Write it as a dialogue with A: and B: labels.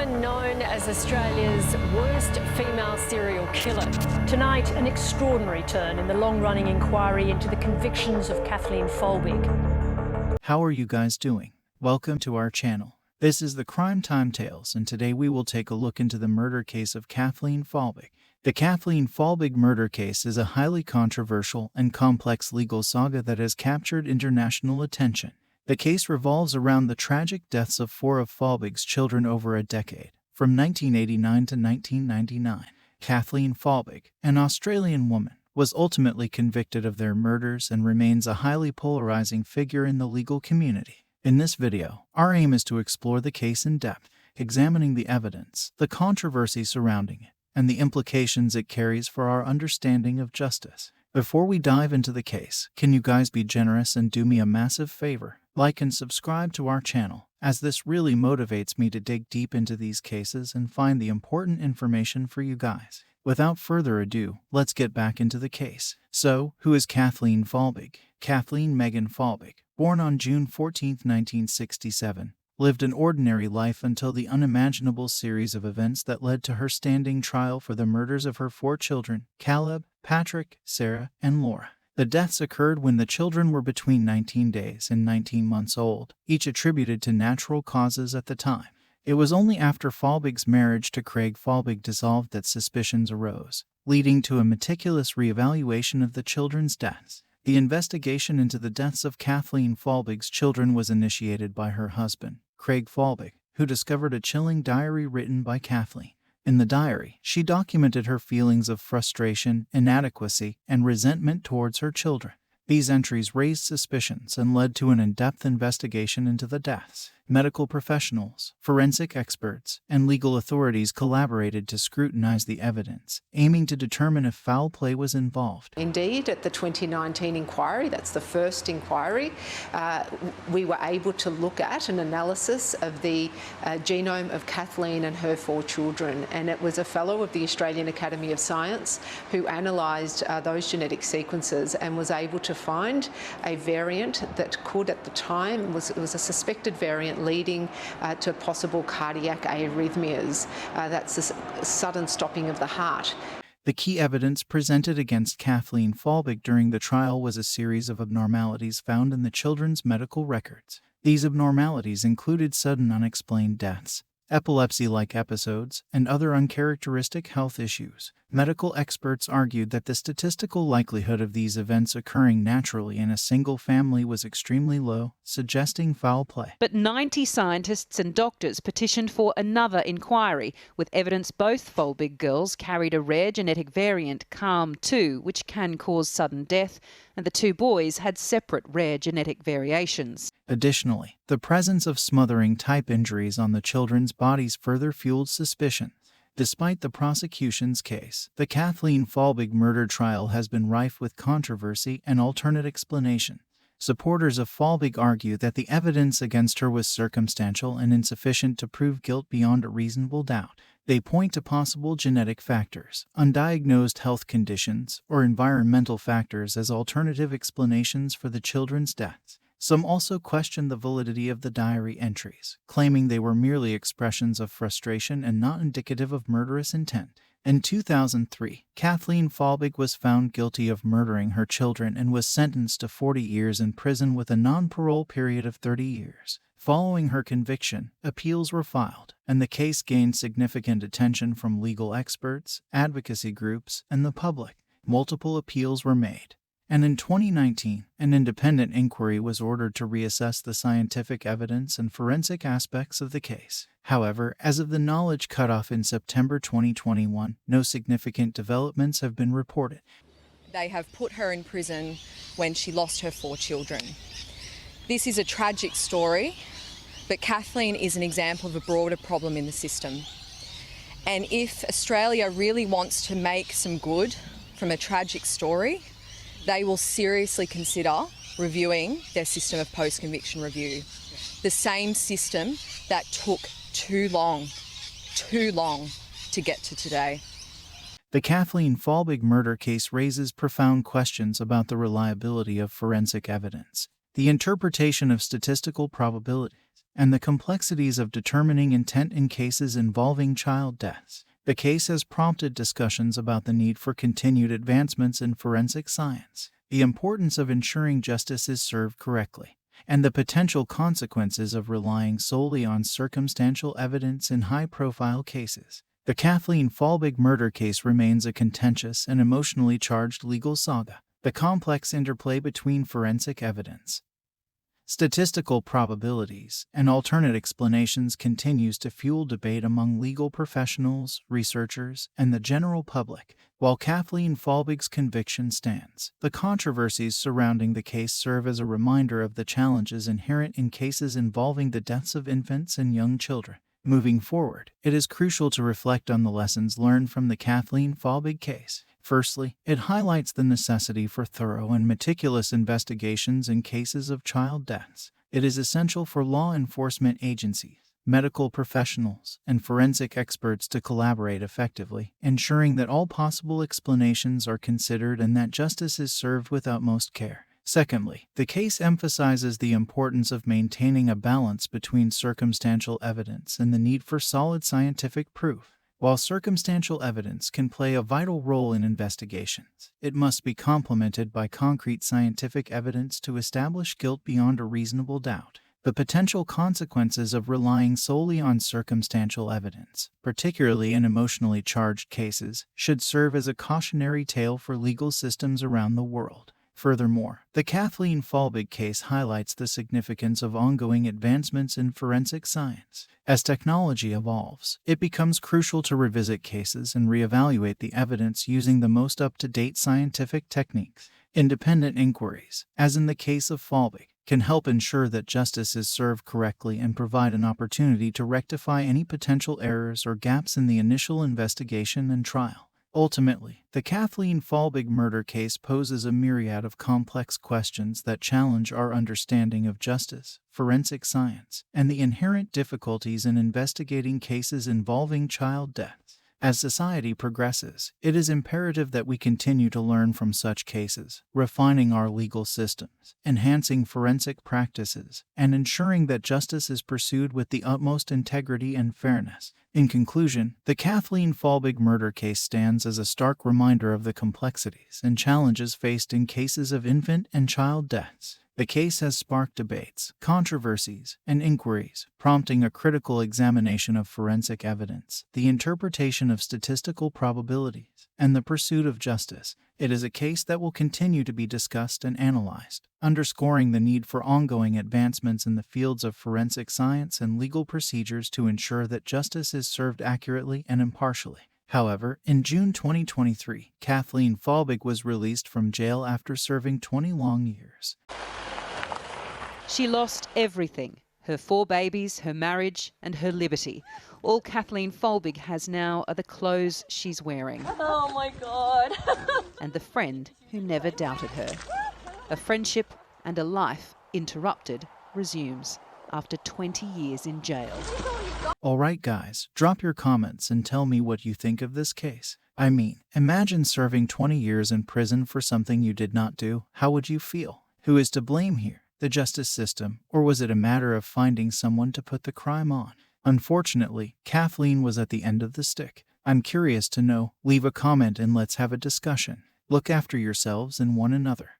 A: woman known as Australia's worst female serial killer.
B: Tonight, an extraordinary turn in the long-running inquiry into the convictions of Kathleen Folbigg.
C: How are you guys doing? Welcome to our channel. This is the Crime Time Tales, and today we will take a look into the murder case of Kathleen Folbigg. The Kathleen Folbigg murder case is a highly controversial and complex legal saga that has captured international attention. The case revolves around the tragic deaths of four of Folbigg's children over a decade, from 1989 to 1999. Kathleen Folbigg, an Australian woman, was ultimately convicted of their murders and remains a highly polarizing figure in the legal community. In this video, our aim is to explore the case in depth, examining the evidence, the controversy surrounding it, and the implications it carries for our understanding of justice. Before we dive into the case, can you guys be generous and do me a massive favor? Like and subscribe to our channel, as this really motivates me to dig deep into these cases and find the important information for you guys. Without further ado, let's get back into the case. So, who is Kathleen Folbigg? Kathleen Megan Folbigg, born on June 14, 1967, lived an ordinary life until the unimaginable series of events that led to her standing trial for the murders of her four children, Caleb, Patrick, Sarah, and Laura. The deaths occurred when the children were between 19 days and 19 months old, each attributed to natural causes at the time. It was only after Folbigg's marriage to Craig Folbigg dissolved that suspicions arose, leading to a meticulous reevaluation of the children's deaths. The investigation into the deaths of Kathleen Folbigg's children was initiated by her husband, Craig Folbigg, who discovered a chilling diary written by Kathleen. In the diary, she documented her feelings of frustration, inadequacy, and resentment towards her children. These entries raised suspicions and led to an in-depth investigation into the deaths. Medical professionals, forensic experts, and legal authorities collaborated to scrutinize the evidence, aiming to determine if foul play was involved.
D: Indeed, at the 2019 inquiry, that's the first inquiry, we were able to look at an analysis of the genome of Kathleen and her four children, and it was a fellow of the Australian Academy of Science who analysed those genetic sequences and was able to find a variant that could, at the time, it was a suspected variant leading to possible cardiac arrhythmias. That's a sudden stopping of the heart.
C: The key evidence presented against Kathleen Folbigg during the trial was a series of abnormalities found in the children's medical records. These abnormalities included sudden unexplained deaths, epilepsy-like episodes, and other uncharacteristic health issues. Medical experts argued that the statistical likelihood of these events occurring naturally in a single family was extremely low, suggesting foul play.
E: But 90 scientists and doctors petitioned for another inquiry, with evidence both Folbigg girls carried a rare genetic variant, CALM2, which can cause sudden death, and the two boys had separate rare genetic variations.
C: Additionally, the presence of smothering-type injuries on the children's bodies further fueled suspicion. Despite the prosecution's case, the Kathleen Folbigg murder trial has been rife with controversy and alternate explanation. Supporters of Folbigg argue that the evidence against her was circumstantial and insufficient to prove guilt beyond a reasonable doubt. They point to possible genetic factors, undiagnosed health conditions, or environmental factors as alternative explanations for the children's deaths. Some also question the validity of the diary entries, claiming they were merely expressions of frustration and not indicative of murderous intent. In 2003, Kathleen Folbigg was found guilty of murdering her children and was sentenced to 40 years in prison with a non-parole period of 30 years. Following her conviction, appeals were filed, and the case gained significant attention from legal experts, advocacy groups, and the public. Multiple appeals were made, and in 2019, an independent inquiry was ordered to reassess the scientific evidence and forensic aspects of the case. However, as of the knowledge cutoff in September 2021, no significant developments have been reported.
F: They have put her in prison when she lost her four children. This is a tragic story, but Kathleen is an example of a broader problem in the system. And if Australia really wants to make some good from a tragic story, they will seriously consider reviewing their system of post-conviction review. The same system that took too long to get to today.
C: The Kathleen Folbigg murder case raises profound questions about the reliability of forensic evidence, the interpretation of statistical probabilities, and the complexities of determining intent in cases involving child deaths. The case has prompted discussions about the need for continued advancements in forensic science, the importance of ensuring justice is served correctly, and the potential consequences of relying solely on circumstantial evidence in high-profile cases. The Kathleen Folbigg murder case remains a contentious and emotionally charged legal saga. The complex interplay between forensic evidence, statistical probabilities, and alternate explanations continues to fuel debate among legal professionals, researchers, and the general public. While Kathleen Folbigg's conviction stands, the controversies surrounding the case serve as a reminder of the challenges inherent in cases involving the deaths of infants and young children. Moving forward, it is crucial to reflect on the lessons learned from the Kathleen Folbigg case. Firstly, it highlights the necessity for thorough and meticulous investigations in cases of child deaths. It is essential for law enforcement agencies, medical professionals, and forensic experts to collaborate effectively, ensuring that all possible explanations are considered and that justice is served with utmost care. Secondly, the case emphasizes the importance of maintaining a balance between circumstantial evidence and the need for solid scientific proof. While circumstantial evidence can play a vital role in investigations, it must be complemented by concrete scientific evidence to establish guilt beyond a reasonable doubt. The potential consequences of relying solely on circumstantial evidence, particularly in emotionally charged cases, should serve as a cautionary tale for legal systems around the world. Furthermore, the Kathleen Folbigg case highlights the significance of ongoing advancements in forensic science. As technology evolves, it becomes crucial to revisit cases and reevaluate the evidence using the most up-to-date scientific techniques. Independent inquiries, as in the case of Folbigg, can help ensure that justice is served correctly and provide an opportunity to rectify any potential errors or gaps in the initial investigation and trial. Ultimately, the Kathleen Folbigg murder case poses a myriad of complex questions that challenge our understanding of justice, forensic science, and the inherent difficulties in investigating cases involving child deaths. As society progresses, it is imperative that we continue to learn from such cases, refining our legal systems, enhancing forensic practices, and ensuring that justice is pursued with the utmost integrity and fairness. In conclusion, the Kathleen Folbigg murder case stands as a stark reminder of the complexities and challenges faced in cases of infant and child deaths. The case has sparked debates, controversies, and inquiries, prompting a critical examination of forensic evidence, the interpretation of statistical probabilities, and the pursuit of justice. It is a case that will continue to be discussed and analyzed, underscoring the need for ongoing advancements in the fields of forensic science and legal procedures to ensure that justice is served accurately and impartially. However, in June 2023, Kathleen Folbigg was released from jail after serving 20 long years.
E: She lost everything: her 4 babies, her marriage, and her liberty. All Kathleen Folbigg has now are the clothes she's wearing.
G: Oh my God.
E: And the friend who never doubted her. A friendship and a life interrupted resumes after 20 years in jail.
C: Alright guys, drop your comments and tell me what you think of this case. I mean, imagine serving 20 years in prison for something you did not do. How would you feel? Who is to blame here? The justice system, or was it a matter of finding someone to put the crime on? Unfortunately, Kathleen was at the end of the stick. I'm curious to know. Leave a comment and let's have a discussion. Look after yourselves and one another.